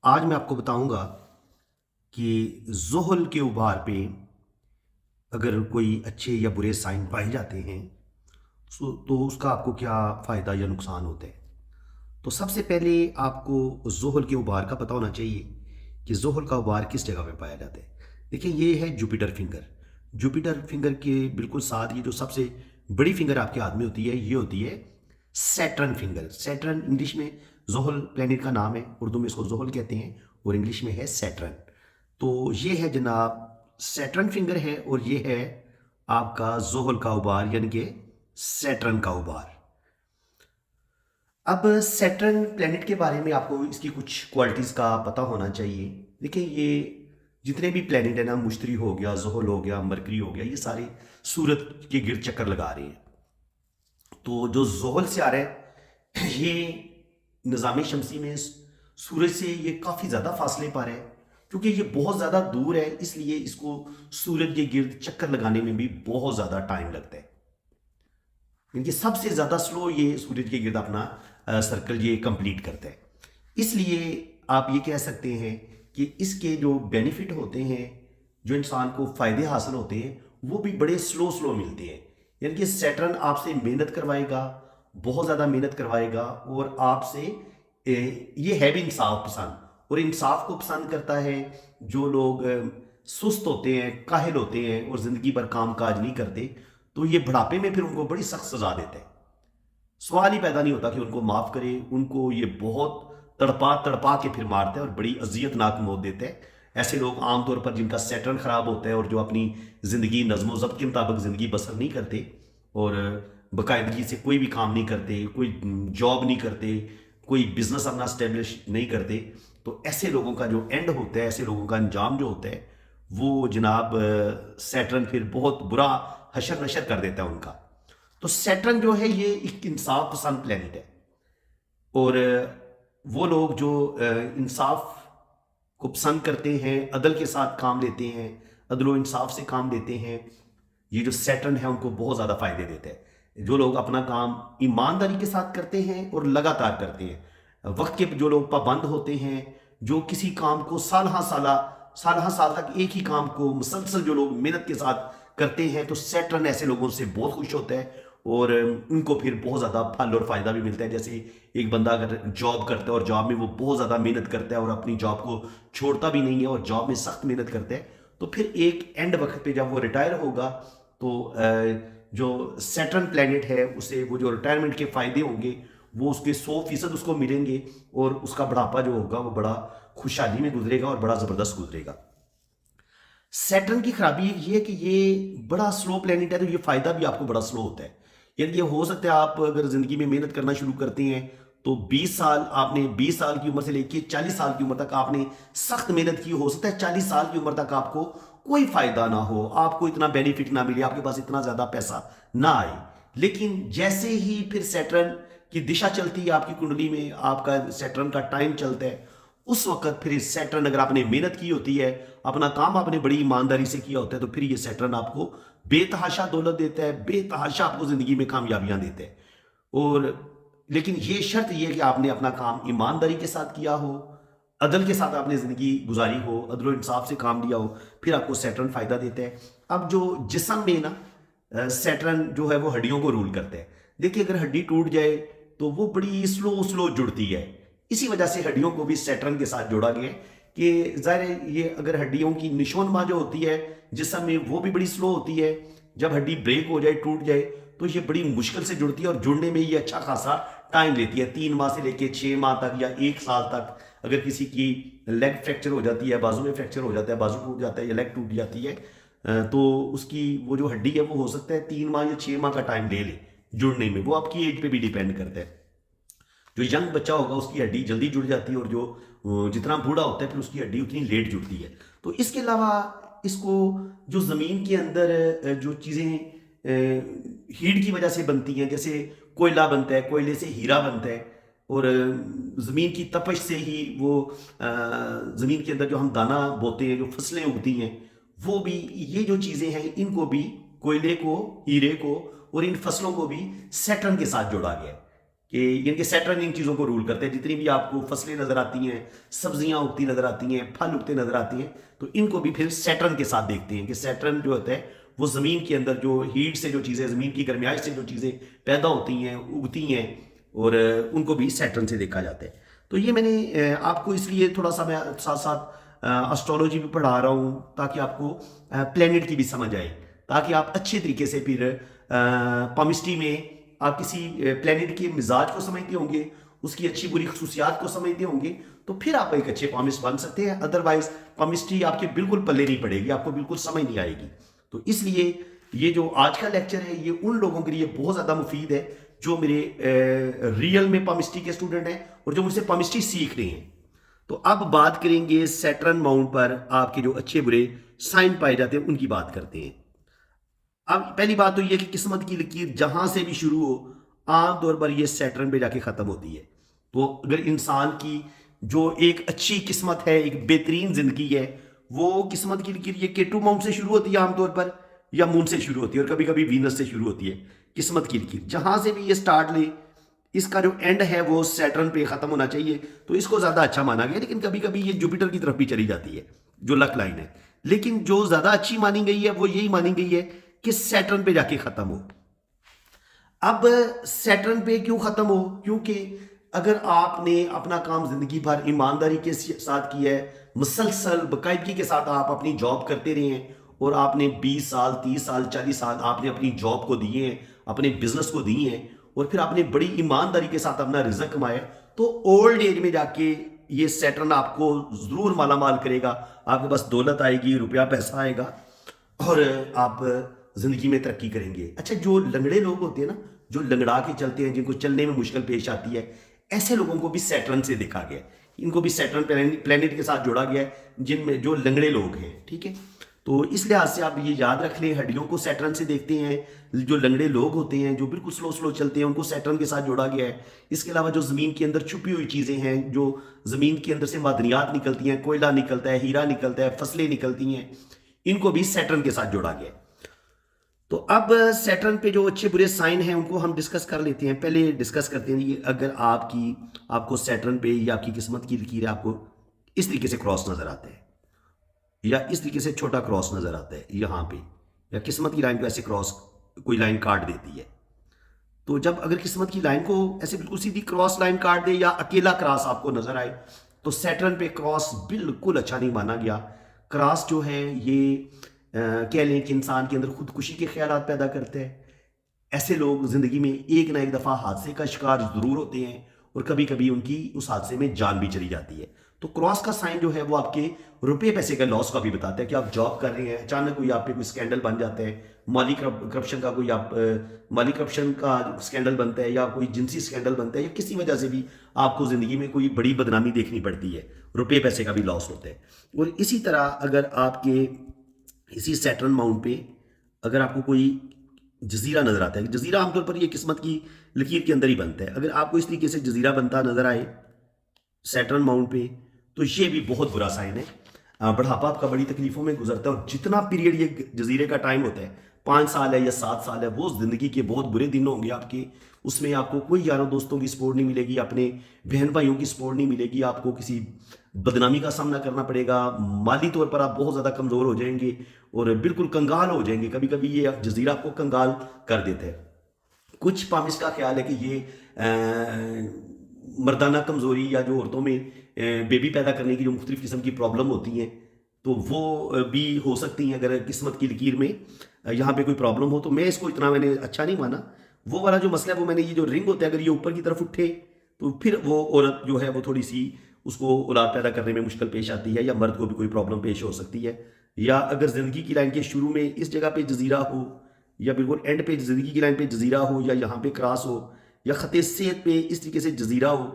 आज मैं आपको बताऊंगा कि ज़ोहल के उभार पे अगर कोई अच्छे या बुरे साइन पाए जाते हैं तो उसका आपको क्या फ़ायदा या नुकसान होता है। तो सबसे पहले आपको ज़ोहल के उभार का पता होना चाहिए कि ज़ोहल का उभार किस जगह पे पाया जाता है। देखिए, ये है जुपिटर फिंगर। जुपिटर फिंगर के बिल्कुल साथ ये जो सबसे बड़ी फिंगर आपके हाथ में होती है, ये होती है सैटर्न फिंगर। सैटर्न इंग्लिश में ज़ोहल प्लेनेट का नाम है, उर्दू में इसको ज़ोहल कहते हैं और इंग्लिश में है सैटर्न। तो ये है जनाब सैटर्न फिंगर है और ये है आपका ज़ोहल का उभार यानी कि सैटर्न का उभार। अब सैटर्न प्लेनेट के बारे में आपको इसकी कुछ क्वालिटीज़ का पता होना चाहिए। देखिए, ये जितने भी प्लेनेट है ना, मुश्तरी हो गया, ज़ोहल हो गया, मरकरी हो गया, ये सारे सूरज के गिर्द चक्कर लगा रहे हैं। तो जो ज़ोहल से आ रहा है ये निज़ाम शमसी में सूरज से ये काफ़ी ज़्यादा फासले पर है। क्योंकि ये बहुत ज़्यादा दूर है, इसलिए इसको सूरज के गिर्द चक्कर लगाने में भी बहुत ज़्यादा टाइम लगता है। इनकी सबसे ज़्यादा स्लो ये सूरज के गिर्द अपना सर्कल ये कंप्लीट करता है। इसलिए आप ये कह सकते हैं कि इसके जो बेनिफिट होते हैं, जो इंसान को फ़ायदे हासिल होते हैं, वो भी बड़े स्लो स्लो मिलते हैं। यानी कि सैटर्न आपसे मेहनत करवाएगा, बहुत ज़्यादा मेहनत करवाएगा और आपसे ये है भी इंसाफ पसंद, और इंसाफ को पसंद करता है। जो लोग सुस्त होते हैं, काहिल होते हैं और ज़िंदगी भर काम काज नहीं करते, तो ये बुढ़ापे में फिर उनको बड़ी सख्त सजा देता है। सवाल ही पैदा नहीं होता कि उनको माफ़ करे। उनको ये बहुत तड़पा तड़पा के फिर मारता है और बड़ी अजियतनाक मौत देता है। ऐसे लोग आमतौर पर जिनका सैटर्न खराब होता है और जो अपनी ज़िंदगी नज़्म ज़ब्त के मुताबिक ज़िंदगी बसर नहीं करते और बाकायदगी से कोई भी काम नहीं करते, कोई जॉब नहीं करते, कोई बिजनेस अपना स्टेब्लिश नहीं करते, तो ऐसे लोगों का जो एंड होता है, ऐसे लोगों का अंजाम जो होता है, वो जनाब सैटर्न फिर बहुत बुरा हशर नशर कर देता है उनका। तो सैटर्न जो है ये एक इंसाफ पसंद प्लेनेट है और वो लोग जो इंसाफ को पसंद करते हैं, अदल के साथ काम लेते हैं, अदल इंसाफ से काम लेते हैं, ये जो सैटर्न है उनको बहुत ज़्यादा फायदे देते हैं। जो लोग अपना काम ईमानदारी के साथ करते हैं और लगातार करते हैं, वक्त के जो लोग पाबंद होते हैं, जो किसी काम को साल हाँ साल तक एक ही काम को मुसलसल जो लोग मेहनत के साथ करते हैं, तो सैटर्न ऐसे लोगों से बहुत खुश होता है और उनको फिर बहुत ज़्यादा फल और फ़ायदा भी मिलता है। जैसे एक बंदा अगर जॉब करता है और जॉब में वो बहुत ज़्यादा मेहनत करता है और अपनी जॉब को छोड़ता भी नहीं है और जॉब में सख्त मेहनत करता है, तो फिर एक एंड वक्त पे जब वो रिटायर होगा तो जो सैटर्न प्लेनेट है उसे वो जो रिटायरमेंट के फ़ायदे होंगे वो उसके 100% उसको मिलेंगे और उसका बुढ़ापा जो होगा वो बड़ा खुशहाली में गुजरेगा और बड़ा ज़बरदस्त गुजरेगा। सैटर्न की खराबी ये है कि ये बड़ा स्लो प्लेनेट है, तो ये फायदा भी आपको बड़ा स्लो होता है। यानी ये हो सकता है आप अगर जिंदगी में मेहनत करना शुरू करते हैं तो 20 साल आपने 20 साल की उम्र से लेकर 40 साल की उम्र तक आपने सख्त मेहनत की, हो सकता है 40 साल की उम्र तक आपको कोई फायदा ना हो, आपको इतना बेनिफिट ना मिले, आपके पास इतना ज्यादा पैसा ना आए। लेकिन जैसे ही फिर सैटर्न की दिशा चलती है आपकी कुंडली में, आपका सैटर्न का टाइम चलता है, उस वक्त फिर सैटर्न अगर आपने मेहनत की होती है, अपना काम आपने बड़ी ईमानदारी से किया होता है, तो फिर ये सैटर्न आपको बेतहाशा दौलत देता है, बेतहाशा आपको जिंदगी में कामयाबियां देता है। और लेकिन ये शर्त ये है कि आपने अपना काम ईमानदारी के साथ किया हो, अदल के साथ आपने जिंदगी गुजारी हो, अदल इंसाफ से काम लिया हो, फिर आपको सैटर्न फायदा देता है। अब जो जिस्म में ना सैटर्न जो है वो हड्डियों को रूल करता है। देखिए, अगर हड्डी टूट जाए तो वो बड़ी स्लो स्लो जुड़ती है। इसी वजह से हड्डियों को भी सैटर्न के साथ जोड़ा गया है कि ज़ाहिर है ये अगर हड्डियों की निशोनमा जो होती है जिस्म में वो भी बड़ी स्लो होती है। जब हड्डी ब्रेक हो जाए, टूट जाए, तो ये बड़ी मुश्किल से जुड़ती है और जुड़ने में ये अच्छा खासा टाइम लेती है, 3 माह से लेके 6 माह तक या 1 साल तक। अगर किसी की लेग फ्रैक्चर हो जाती है, बाजू में फ्रैक्चर हो जाता है, बाजू टूट जाता है या लेग टूट जाती है, तो उसकी वो जो हड्डी है वो हो सकता है 3 माह या 6 माह का टाइम ले ले जुड़ने में। वो आपकी एज पे भी डिपेंड करता है। जो यंग बच्चा होगा उसकी हड्डी जल्दी जुड़ जाती है और जो जितना बूढ़ा होता है फिर उसकी हड्डी उतनी लेट जुड़ती है। तो इसके अलावा इसको जो ज़मीन के अंदर जो चीज़ें हीट की वजह से बनती हैं, जैसे कोयला बनता है, कोयले से हीरा बनता है और ज़मीन की तपश से ही वो ज़मीन के अंदर जो हम दाना बोते हैं, जो फसलें उगती हैं, वो भी ये जो चीज़ें हैं इनको भी, कोयले को, हीरे को और इन फसलों को भी सैटर्न के साथ जोड़ा गया है कि इनके सैटर्न इन चीज़ों को रूल करते हैं। जितनी भी आपको फसलें नज़र आती हैं, सब्जियां उगती नज़र आती हैं, फल उगते नज़र आती हैं, तो इनको भी फिर सैटर्न के साथ देखते हैं कि सैटर्न जो होता है वो ज़मीन के अंदर जो हीट से जो चीज़ें, ज़मीन की गर्माइश से जो चीज़ें पैदा होती हैं, उगती हैं, और उनको भी सैटर्न से देखा जाता है। तो ये मैंने आपको इसलिए थोड़ा सा मैं साथ साथ एस्ट्रोलॉजी भी पढ़ा रहा हूँ ताकि आपको प्लेनेट की भी समझ आए, ताकि आप अच्छे तरीके से फिर पामिस्ट्री में आप किसी प्लेनेट के मिजाज को समझते होंगे, उसकी अच्छी बुरी खसूसियात को समझते होंगे, तो फिर आप एक अच्छे पामिस्ट बन सकते हैं। अदरवाइज पामिस्ट्री आपके बिल्कुल पल्ले नहीं पड़ेगी, आपको बिल्कुल समझ नहीं आएगी। तो इसलिए ये जो आज का लेक्चर है ये उन लोगों के लिए बहुत ज़्यादा मुफीद है जो मेरे रियल में पामिस्ट्री के स्टूडेंट हैं और जो मुझसे पामिस्ट्री सीख रहे हैं। तो अब बात करेंगे सैटर्न माउंट पर आपके जो अच्छे बुरे साइन पाए जाते हैं, उनकी बात करते हैं। अब पहली बात तो ये कि किस्मत की लकीर जहां से भी शुरू हो, आमतौर पर ये सैटर्न पे जाके खत्म होती है। तो अगर इंसान की जो एक अच्छी किस्मत है, एक बेहतरीन जिंदगी है, वो किस्मत की लकीर ये केटू माउंट से शुरू होती है आमतौर पर, या मून से शुरू होती है, और कभी कभी वीनस से शुरू होती है। किस्मत की लकीर जहां से भी ये स्टार्ट ले, इसका जो एंड है वो सैटर्न पे खत्म होना चाहिए, तो इसको ज्यादा अच्छा माना गया। लेकिन कभी कभी ये जुपिटर की तरफ भी चली जाती है, जो लक लाइन है। लेकिन जो ज्यादा अच्छी मानी गई है वो यही मानी गई है कि सैटर्न पे जाके खत्म हो। अब सैटर्न पे क्यों खत्म हो? क्योंकि अगर आपने अपना काम जिंदगी भर ईमानदारी के साथ किया है, मुसलसल बाकायदगी के साथ आप अपनी जॉब करते रहे हैं, और आपने 20 साल 30 साल 40 साल आपने अपनी जॉब को दिए हैं, अपने बिजनेस को दिए हैं, और फिर आपने बड़ी ईमानदारी के साथ अपना रिजक कमाया, तो ओल्ड एज में जाके ये सैटर्न आपको जरूर मालामाल करेगा। आपके पास दौलत आएगी, रुपया पैसा आएगा, और आप जिंदगी में तरक्की करेंगे। अच्छा, जो लंगड़े लोग होते हैं ना, जो लंगड़ा के चलते हैं, जिनको चलने में मुश्किल पेश आती है, ऐसे लोगों को भी सैटर्न से देखा गया, इनको भी सैटर्न प्लेनेट के साथ जोड़ा गया है, जिनमें जो लंगड़े लोग हैं। ठीक है, तो इस लिहाज से आप ये याद रख लें, हड्डियों को सैटर्न से देखते हैं। जो लंगड़े लोग होते हैं, जो बिल्कुल स्लो स्लो चलते हैं, उनको सैटर्न के साथ जोड़ा गया है। इसके अलावा जो ज़मीन के अंदर छुपी हुई चीज़ें हैं, जो ज़मीन के अंदर से मादनियात निकलती हैं, कोयला निकलता है, हीरा निकलता है, फसलें निकलती हैं, इनको भी सैटर्न के साथ जोड़ा गया है। तो अब सैटर्न पे जो अच्छे बुरे साइन हैं उनको हम डिस्कस कर लेते हैं। पहले डिस्कस करते हैं कि अगर आपको सैटर्न पे या आपकी किस्मत की लकीर आपको इस तरीके से क्रॉस नजर आता है, या इस तरीके से छोटा क्रॉस नजर आता है यहाँ पे, या किस्मत की लाइन को ऐसे क्रॉस कोई लाइन काट देती है, तो जब अगर किस्मत की लाइन को ऐसे बिल्कुल सीधी क्रॉस लाइन काट दे, या अकेला क्रॉस आपको नजर आए, तो सैटर्न पे क्रॉस बिल्कुल अच्छा नहीं माना गया। क्रॉस जो है ये कह लें कि इंसान के अंदर खुदकुशी के ख्यालात पैदा करते हैं। ऐसे लोग जिंदगी में एक ना एक दफा हादसे का शिकार जरूर होते हैं, और कभी कभी उनकी उस हादसे में जान भी चली जाती है। तो क्रॉस का साइन जो है वो आपके रुपए पैसे का लॉस का भी बताता है कि आप जॉब कर रहे हैं, अचानक कोई आप पे कोई स्कैंडल बन जाता है, माली करप्शन का कोई माली करप्शन का स्कैंडल बनता है, या कोई जिनसी स्कैंडल बनता है, या किसी वजह से भी आपको जिंदगी में कोई बड़ी बदनामी देखनी पड़ती है, रुपये पैसे का भी लॉस होता है। और इसी तरह अगर आपके इसी सैटर्न माउंट पे अगर आपको कोई जजीरा नजर आता है, जजीरा आमतौर पर ये किस्मत की लकीर के अंदर ही बनता है, अगर आपको इस तरीके से जजीरा बनता नजर आए सैटर्न माउंट पे, तो ये भी बहुत बुरा साइन है। बुढ़ापा आपका बड़ी तकलीफों में गुजरता है, और जितना पीरियड ये जजीरे का टाइम होता है, 5 साल है या 7 साल है, वो जिंदगी के बहुत बुरे दिन होंगे आपके। उसमें आपको कोई यारों दोस्तों की सपोर्ट नहीं मिलेगी, अपने बहन भाइयों की सपोर्ट नहीं मिलेगी, आपको किसी बदनामी का सामना करना पड़ेगा, माली तौर पर आप बहुत ज़्यादा कमज़ोर हो जाएंगे और बिल्कुल कंगाल हो जाएंगे। कभी कभी ये जजीरा आपको कंगाल कर देता है। कुछ पामिस्ट का ख्याल है कि ये मर्दाना कमज़ोरी, या जो औरतों में बेबी पैदा करने की जो मुख्तलिफ किस्म की प्रॉब्लम होती हैं, तो वो भी हो सकती हैं अगर किस्मत की लकीर में यहाँ पे कोई प्रॉब्लम हो। तो मैं इसको इतना मैंने अच्छा नहीं माना। वो वाला जो मसला है वो मैंने, ये जो रिंग होता है, अगर ये ऊपर की तरफ उठे तो फिर वो औरत जो है वो थोड़ी सी उसको औलाद पैदा करने में मुश्किल पेश आती है, या मर्द को भी कोई प्रॉब्लम पेश हो सकती है। या अगर ज़िंदगी की लाइन के शुरू में इस जगह पे जजीरा हो, या बिल्कुल एंड पे ज़िंदगी की लाइन पे जजीरा हो, या यहाँ पे क्रॉस हो, या ख़त सेहत पे इस तरीके से जजीरा हो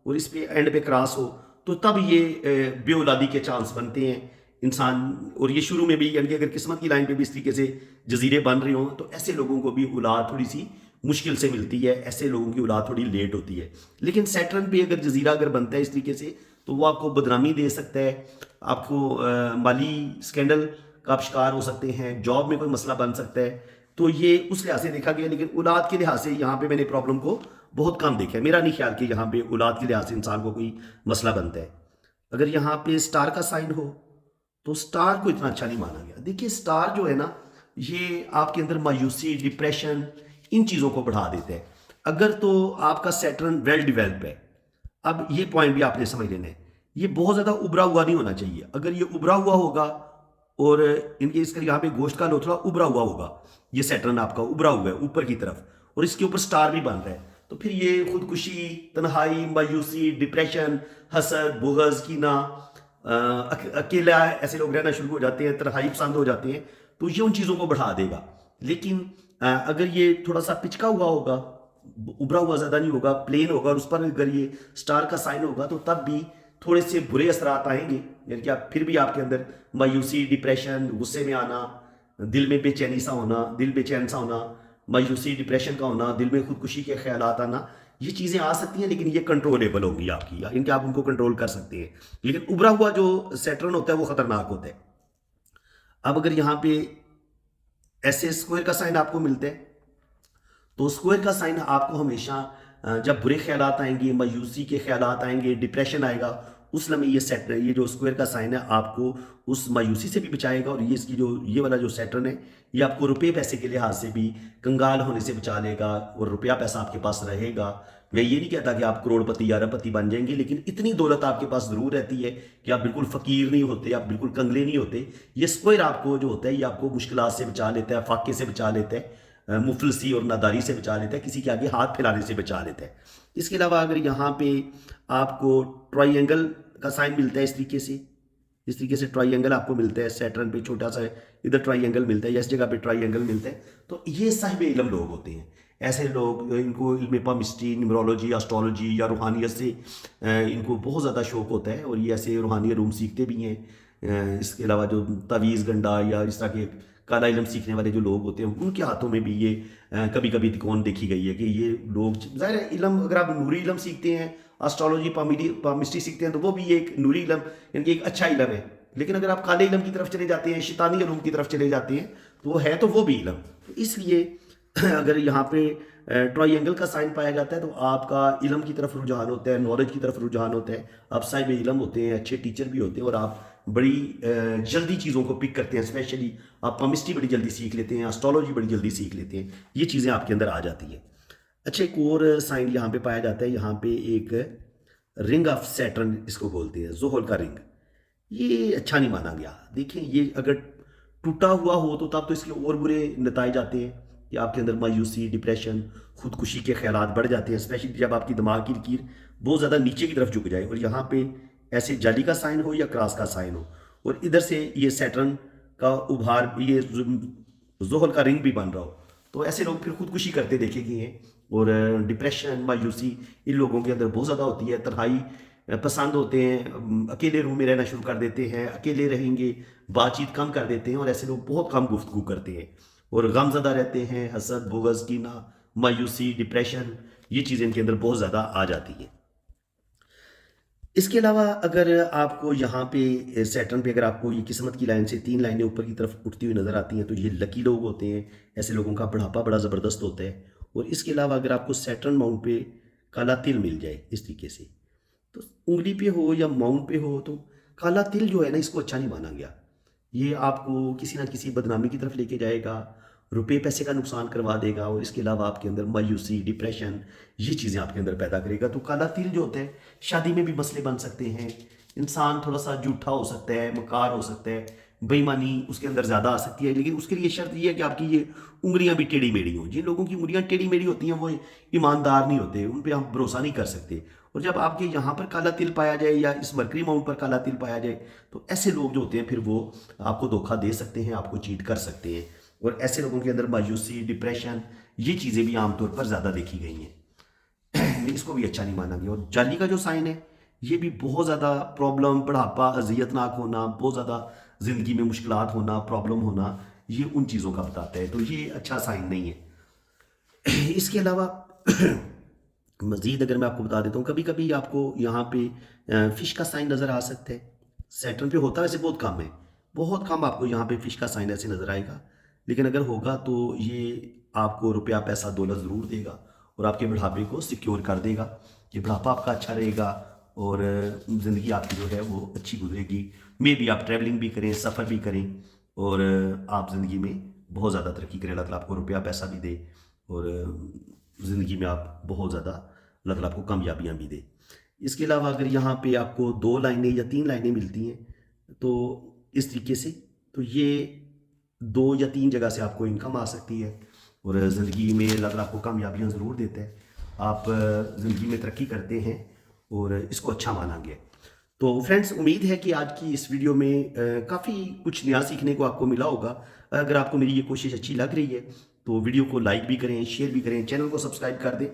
और इस पे एंड पे क्रॉस हो, तो तब ये बेऔलादी के चांस बनते हैं इंसान। और ये शुरू में भी, यानी कि अगर किस्मत की लाइन पे भी इस तरीके से जजीरे बन रहे हों, तो ऐसे लोगों को भी औलाद थोड़ी सी मुश्किल से मिलती है, ऐसे लोगों की औलाद थोड़ी लेट होती है। लेकिन सैटर्न पे अगर जजीरा अगर बनता है इस तरीके से, तो वो आपको बदनामी दे सकता है, आपको माली स्कैंडल का आप शिकार हो सकते हैं, जॉब में कोई मसला बन सकता है। तो ये उस लिहाज से देखा गया, लेकिन औलाद के लिहाज से यहाँ पे मैंने प्रॉब्लम को बहुत कम देखा है। मेरा नहीं ख्याल कि यहाँ पे औलाद के लिहाज से इंसान को कोई मसला बनता है। अगर यहाँ पे स्टार का साइन हो तो स्टार को इतना अच्छा नहीं माना गया। देखिए स्टार जो है ना, ये आपके अंदर मायूसी, डिप्रेशन, इन चीज़ों को बढ़ा देते हैं। अगर तो आपका सैटर्न वेल डिवेल्प है, अब ये पॉइंट भी आपने समझ लेना है, ये बहुत ज़्यादा उभरा हुआ नहीं होना चाहिए। अगर ये उभरा हुआ होगा और इनके इसका यहाँ पे गोश्त का लोथड़ा उभरा हुआ होगा, ये सैटर्न आपका उभरा हुआ है ऊपर की तरफ और इसके ऊपर स्टार भी बन रहा है, तो फिर ये खुदकुशी, तन्हाई, मायूसी, डिप्रेशन, हसद, बुग़्ज़, कीना, अकेला ऐसे लोग रहना शुरू हो जाते हैं, तन्हाई पसंद हो जाते हैं, तो ये उन चीज़ों को बढ़ा देगा। लेकिन अगर ये थोड़ा सा पिचका हुआ होगा, उभरा हुआ ज़्यादा नहीं होगा, प्लेन होगा और उस पर अगर ये स्टार का साइन होगा, तो तब भी थोड़े से बुरे असरात आएंगे। यानी कि आप फिर भी आपके अंदर मायूसी, डिप्रेशन, गुस्से में आना, दिल में बेचैनी सा होना, दिल बेचैन सा होना, मायूसी, डिप्रेशन का होना, दिल में खुदकुशी के ख्यालात आना, ये चीज़ें आ सकती हैं, लेकिन ये कंट्रोलेबल होंगी आपकी, इनके आप उनको कंट्रोल कर सकते हैं। लेकिन उभरा हुआ जो सैटर्न होता है वो खतरनाक होता है। अब अगर यहाँ पे ऐसे स्क्वायर का साइन आपको मिलता है, तो स्क्वायर का साइन आपको हमेशा जब बुरे ख्यालात आएंगे, मायूसी के ख्यालात आएंगे, डिप्रेशन आएगा, उस लम्हे ये जो स्क्वायर का साइन है आपको उस मायूसी से भी बचाएगा। और ये इसकी जो ये वाला जो सैटर्न है, ये आपको रुपये पैसे के लिहाज से भी कंगाल होने से बचा लेगा और रुपया पैसा आपके पास रहेगा। मैं ये नहीं कहता कि आप करोड़पति या अरबपति बन जाएंगे, लेकिन इतनी दौलत आपके पास ज़रूर रहती है कि आप बिल्कुल फ़कीर नहीं होते, आप बिल्कुल कंगले नहीं होते। ये स्क्वायर आपको जो होता है, ये आपको मुश्किलात से बचा लेता है, फाके से बचा लेता है, मुफलसी और नादारी से बचा लेता है, किसी के आगे हाथ फैलाने से बचा लेता है। इसके अलावा अगर यहाँ पे आपको ट्राइंगल का साइन मिलता है इस तरीके से ट्राइंगल आपको मिलता है, सैटर्न पे छोटा सा इधर ट्राइंगल मिलता है या इस जगह पे ट्राइंगल मिलता है, तो ये साहिब इल्म लोग होते हैं। ऐसे लोग, इनको इल्म पामिस्ट्री, न्यूमरोलॉजी, एस्ट्रोलॉजी या रूहानियत से इनको बहुत ज़्यादा शौक़ होता है और ये ऐसे रूहानी रूम सीखते भी हैं। इसके अलावा जो तवीज़ गंडा या इस तरह के काला इल्म सीखने वाले जो लोग होते हैं, उनके हाथों में भी ये कभी कभी तिकोन देखी गई है कि ये लोग, ज़ाहिर है इल्म, अगर आप नूरी इल्म सीखते हैं, एस्ट्रोलॉजी, पामिस्ट्री सीखते हैं, तो वो भी एक नूरी इल्म, यानी एक अच्छा इल्म है। लेकिन अगर आप काले इल्म की तरफ चले जाते हैं, शैतानी इल्म की तरफ चले जाते हैं, तो वो है तो वो भी इल्म। तो इसलिए अगर यहाँ पे ट्राइंगल का साइन पाया जाता है, तो आपका इल्म की तरफ रुझान होता है, नॉलेज की तरफ रुझान होता है, आप साहिब इल्म होते हैं, अच्छे टीचर भी होते हैं और आप बड़ी जल्दी चीज़ों को पिक करते हैं। स्पेशली आप पामिस्ट्री बड़ी जल्दी सीख लेते हैं, एस्ट्रोलॉजी बड़ी जल्दी सीख लेते हैं, ये चीज़ें आपके अंदर आ जाती हैं। अच्छा, एक और साइन यहाँ पे पाया जाता है, यहाँ पे एक रिंग ऑफ सैटर्न इसको बोलते हैं, ज़ोहल का रिंग। ये अच्छा नहीं माना गया। देखिए ये अगर टूटा हुआ हो तो तब तो इसके और बुरे नताइज आते हैं कि आपके अंदर मायूसी, डिप्रेशन, खुदकुशी के ख्यालात बढ़ जाते हैं, स्पेशली जब आपकी दिमाग की लकीर बहुत ज़्यादा नीचे की तरफ झुक जाए और यहाँ पे ऐसे जाली का साइन हो या क्रॉस का साइन हो और इधर से ये सैटर्न का उभार, ये ज़ोहल का रिंग भी बन रहा हो, तो ऐसे लोग फिर खुदकुशी करते देखे गए हैं। और डिप्रेशन, मायूसी इन लोगों के अंदर बहुत ज़्यादा होती है, तन्हाई पसंद होते हैं, अकेले रूम में रहना शुरू कर देते हैं, अकेले रहेंगे, बातचीत कम कर देते हैं और ऐसे लोग बहुत कम गुफ्तगू करते हैं और गमज़दा रहते हैं। हसद, बुग़्ज़, कीना, मायूसी, डिप्रेशन, ये चीज़ें इनके अंदर बहुत ज़्यादा आ जाती हैं। इसके अलावा अगर आपको यहाँ पे सैटर्न पे अगर आपको ये किस्मत की लाइन से 3 लाइनें ऊपर की तरफ उठती हुई नज़र आती हैं, तो ये लकी लोग होते हैं, ऐसे लोगों का बढ़ापा बड़ा ज़बरदस्त होता है। और इसके अलावा अगर आपको सैटर्न माउंट पे काला तिल मिल जाए इस तरीके से, तो उंगली पे हो या माउंट पे हो, तो काला तिल जो है ना, इसको अच्छा नहीं माना गया। ये आपको किसी ना किसी बदनामी की तरफ लेके जाएगा, रुपये पैसे का नुकसान करवा देगा और इसके अलावा आपके अंदर मायूसी, डिप्रेशन, ये चीज़ें आपके अंदर पैदा करेगा। तो काला तिल जो होता है, शादी में भी मसले बन सकते हैं, इंसान थोड़ा सा झूठा हो सकता है, मकार हो सकता है, बेईमानी उसके अंदर ज़्यादा आ सकती है। लेकिन उसके लिए शर्त ये है कि आपकी ये उंगलियां भी टेढ़ी मेढ़ी हों। जिन लोगों की उंगलियां टेढ़ी मेढ़ी होती हैं वो ईमानदार नहीं होते, उन पर हम भरोसा नहीं कर सकते। और जब आपके यहाँ पर काला तिल पाया जाए या इस मरकरी माउंट पर काला तिल पाया जाए, तो ऐसे लोग जो होते हैं फिर वो आपको धोखा दे सकते हैं, आपको चीट कर सकते हैं। और ऐसे लोगों के अंदर मायूसी, डिप्रेशन, ये चीज़ें भी आमतौर पर ज़्यादा देखी गई हैं। इसको भी अच्छा नहीं माना गया। और जाली का जो साइन है, ये भी बहुत ज़्यादा प्रॉब्लम, बढ़ापा, अजियतनाक होना, बहुत ज़्यादा ज़िंदगी में मुश्किलात होना, प्रॉब्लम होना, ये उन चीज़ों का बताता है। तो ये अच्छा साइन नहीं है। इसके अलावा मज़ीद अगर मैं आपको बता देता हूँ, कभी कभी आपको यहाँ पे फ़िश का साइन नज़र आ सकता है। सैटर्न पे होता है वैसे बहुत कम है, बहुत कम आपको यहाँ पे फ़िश का साइन ऐसे नज़र आएगा, लेकिन अगर होगा तो ये आपको रुपया पैसा दौलत ज़रूर देगा और आपके बुढ़ापे को सिक्योर कर देगा कि बुढ़ापा आपका अच्छा रहेगा और ज़िंदगी आपकी जो है वो अच्छी गुजरेगी। मे भी आप ट्रैवलिंग भी करें, सफ़र भी करें और आप ज़िंदगी में बहुत ज़्यादा तरक्की करें, अल्लाह ताला आपको रुपया पैसा भी दे और ज़िंदगी में आप बहुत ज़्यादा अल्लाह ताला आपको कामयाबियाँ भी दे। इसके अलावा अगर यहाँ पे आपको 2 लाइनें या 3 लाइनें मिलती हैं तो इस तरीके से, तो ये 2 या 3 जगह से आपको इनकम आ सकती है और ज़िंदगी में अल्लाह ताला आपको कामयाबियाँ ज़रूर देते हैं। आप ज़िंदगी में तरक्की करते हैं और इसको अच्छा माना गया। तो फ्रेंड्स, उम्मीद है कि आज की इस वीडियो में काफ़ी कुछ नया सीखने को आपको मिला होगा। अगर आपको मेरी ये कोशिश अच्छी लग रही है तो वीडियो को लाइक भी करें, शेयर भी करें, चैनल को सब्सक्राइब कर दें।